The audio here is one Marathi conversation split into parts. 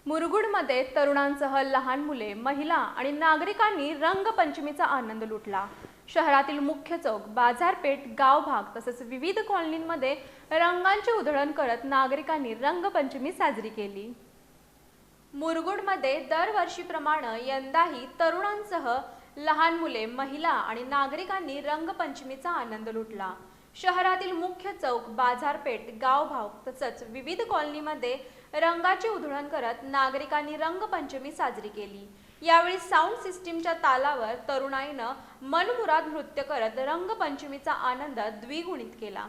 मुरगुडमध्ये तरुणांसह लहान मुले, महिला आणि नागरिकांनी रंगपंचमीचा आनंद लुटला। शहरातील मुख्य चौक, बाजारपेठ, गावभाग तसेच विविध कॉलनींमध्ये रंगांची उधळण करत नागरिकांनी रंगपंचमी साजरी केली। मुरगुडमध्ये दरवर्षीप्रमाणे यंदाही तरुणांसह लहान मुले, महिला आणि नागरिकांनी रंगपंचमीचा आनंद लुटला। शहरातील मुख्य चौक, बाजारपेठ, गावभाग तसंच विविध कॉलनीमध्ये रंगाची उधळण करत नागरिकांनी रंगपंचमी साजरी केली। यावेळी साऊंड सिस्टीमच्या तालावर तरुणाईनं मनमुराद नृत्य करत रंगपंचमीचा आनंद द्विगुणित केला।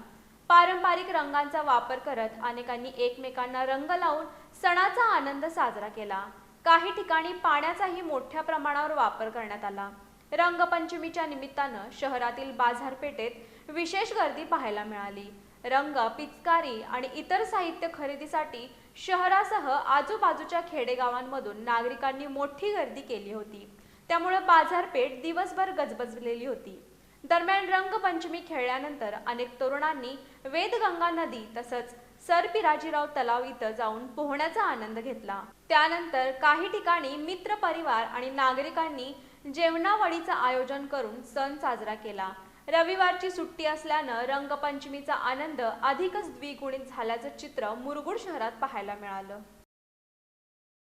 पारंपरिक रंगांचा वापर करत अनेकांनी एकमेकांना रंग लावून सणाचा आनंद साजरा केला। काही ठिकाणी पाण्याचाही मोठ्या प्रमाणावर वापर करण्यात आला। रंगपंचमीच्या निमित्तानं शहरातील बाजारपेठेत विशेष गर्दी पाहायला मिळाली। रंग, पिचकारी आणि इतर साहित्य खरेदीसाठी शहरासह आजूबाजूच्या खेडेगावांमधून नागरिकांनी मोठी गर्दी केली होती। त्यामुळे बाजारपेठ दिवसभर गजबजलेली होती। दरम्यान रंगपंचमी खेळल्यानंतर अनेक तरुणांनी वेदगंगा नदी तसंच सरपिराजीराव तलाव इथं जाऊन पोहण्याचा आनंद घेतला। त्यानंतर काही ठिकाणी मित्र परिवार आणि नागरिकांनी जेवणावळीचं आयोजन करून सण साजरा केला। रविवारची सुट्टी असल्यानं रंगपंचमीचा आनंद अधिकच द्विगुणित झाल्याचं चित्र मुरगुड शहरात पाहायला मिळालं।